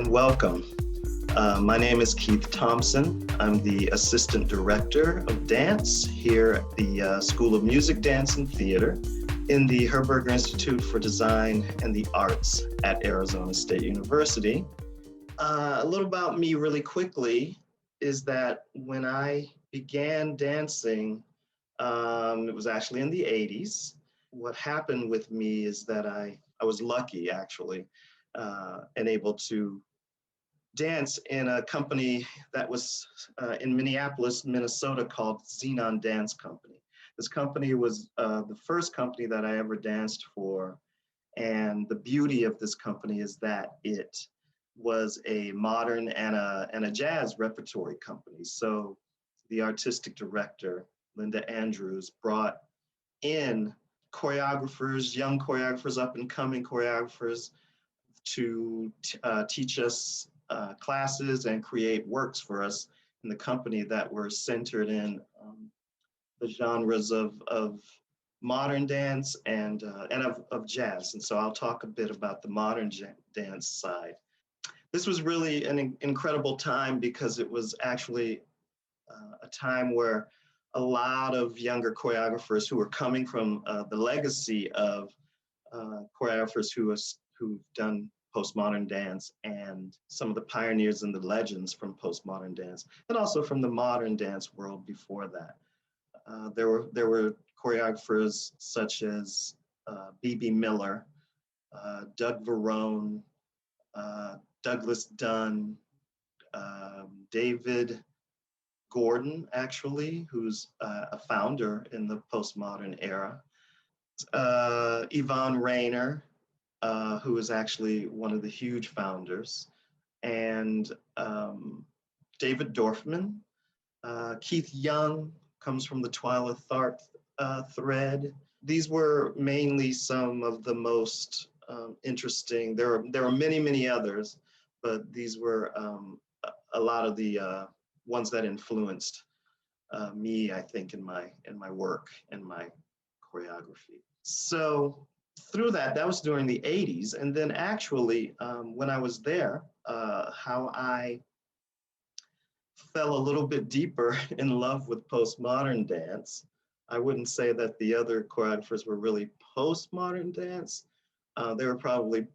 and welcome. My name is Keith Thompson. I'm the Assistant Director of Dance here at the School of Music, Dance, and Theater in the Herberger Institute for Design and the Arts at Arizona State University. A little about me really quickly is that when I began dancing, it was actually in the 80s. What happened with me is that I was lucky actually and able to dance in a company that was in Minneapolis, Minnesota called Zenon Dance Company. This company was the first company that I ever danced for. And the beauty of this company is that it was a modern and a jazz repertory company. So the artistic director, Linda Andrews, brought in choreographers, young choreographers, up and coming choreographers to teach us classes and create works for us in the company that were centered in the genres of modern dance and of jazz. And so I'll talk a bit about the modern dance side. This was really an incredible time because it was actually a time where a lot of younger choreographers who were coming from the legacy of choreographers who've done postmodern dance and some of the pioneers and the legends from postmodern dance, and also from the modern dance world before that. There were choreographers such as B.B. Miller, Doug Verone, Douglas Dunn, David Gordon, actually, who's a founder in the postmodern era, Yvonne Rainer, who is actually one of the huge founders, and David Dorfman. Keith Young comes from the Twyla Tharp thread. These were mainly some of the most interesting. There are many, many others, but these were a lot of the ones that influenced me, I think, in my work and my choreography. So through that was during the 80s. And then actually, when I was there, how I fell a little bit deeper in love with postmodern dance. I wouldn't say that the other choreographers were really postmodern dance. They were probably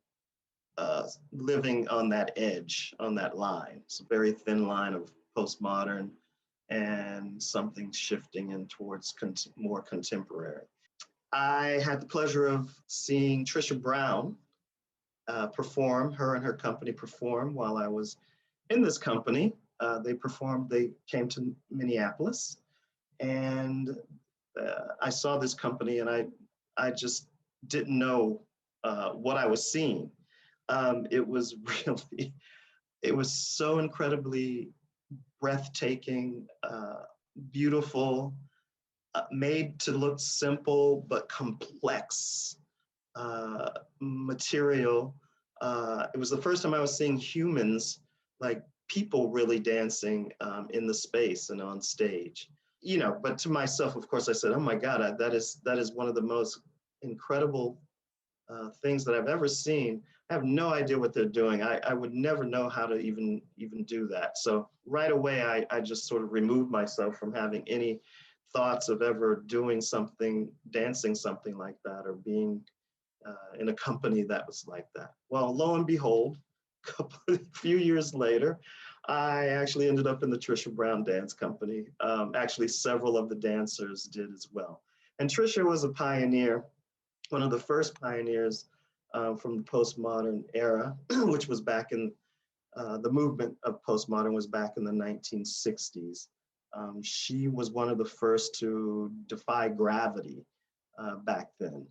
living on that edge, on that line. It's a very thin line of postmodern and something shifting in towards more contemporary. I had the pleasure of seeing Trisha Brown perform, her and her company perform while I was in this company. They came to Minneapolis, and I saw this company, and I just didn't know what I was seeing. It was so incredibly breathtaking, beautiful, made to look simple but complex material. It was the first time I was seeing humans, like people really dancing in the space and on stage. You know, but to myself, of course, I said, oh my God, that is one of the most incredible things that I've ever seen. I have no idea what they're doing. I would never know how to even do that. So right away, I just sort of removed myself from having any thoughts of ever doing something, dancing something like that, or being in a company that was like that. Well, lo and behold, a few years later, I actually ended up in the Trisha Brown Dance Company. Actually, several of the dancers did as well. And Trisha was a pioneer, one of the first pioneers from the postmodern era, which was back in the movement of postmodern was back in the 1960s. She was one of the first to defy gravity back then.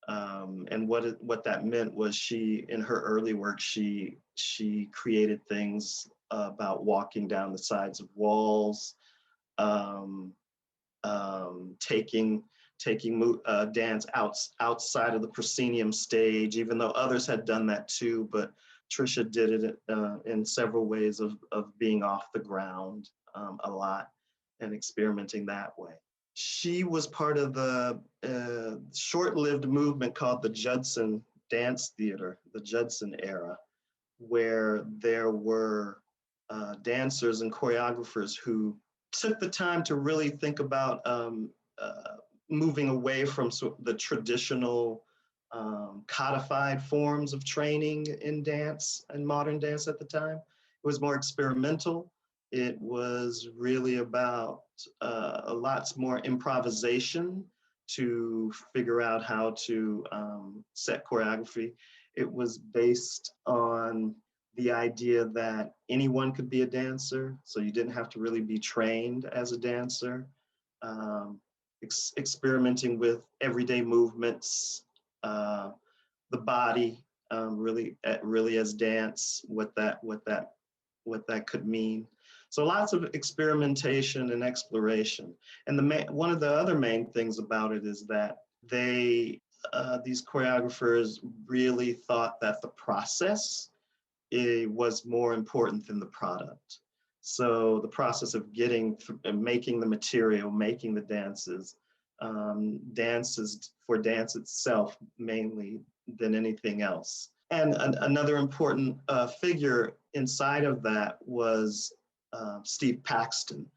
And what that meant was in her early work, she created things about walking down the sides of walls, taking dance outside of the proscenium stage, even though others had done that too. But Trisha did it in several ways of being off the ground a lot and experimenting that way. She was part of the short-lived movement called the Judson Dance Theater, the Judson era, where there were dancers and choreographers who took the time to really think about uh, moving away from the traditional codified forms of training in dance and modern dance at the time. It was more experimental. It was really about a lot more improvisation to figure out how to set choreography. It was based on the idea that anyone could be a dancer, so you didn't have to really be trained as a dancer. Um, Experimenting with everyday movements, uh, the body, really as dance, what that could mean. So lots of experimentation and exploration. And one of the other main things about it is that these choreographers really thought that the process was more important than the product. So the process of making the material, making the dances, dances for dance itself mainly than anything else. And another important figure inside of that was Steve Paxton,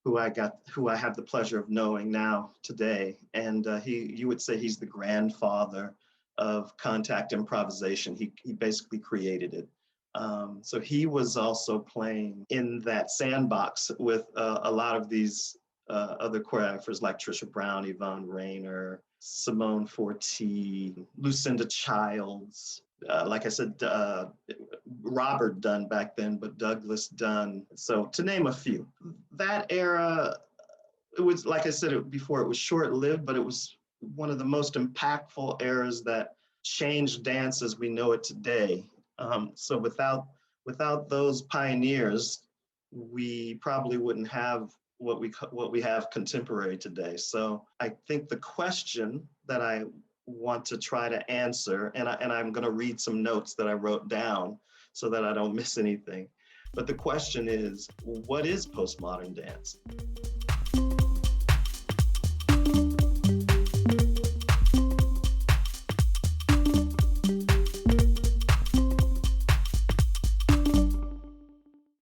who I have the pleasure of knowing now today. And you would say he's the grandfather of contact improvisation. He basically created it. So he was also playing in that sandbox with a lot of these other choreographers like Trisha Brown, Yvonne Rainer, Simone Forti, Lucinda Childs, like I said, Robert Dunn back then, but Douglas Dunn. So to name a few, that era, it was, like I said before, it was short-lived, but it was one of the most impactful eras that changed dance as we know it today. So without those pioneers, we probably wouldn't have what we have contemporary today. So I think the question that I want to try to answer, and I'm going to read some notes that I wrote down so that I don't miss anything. But the question is, what is postmodern dance?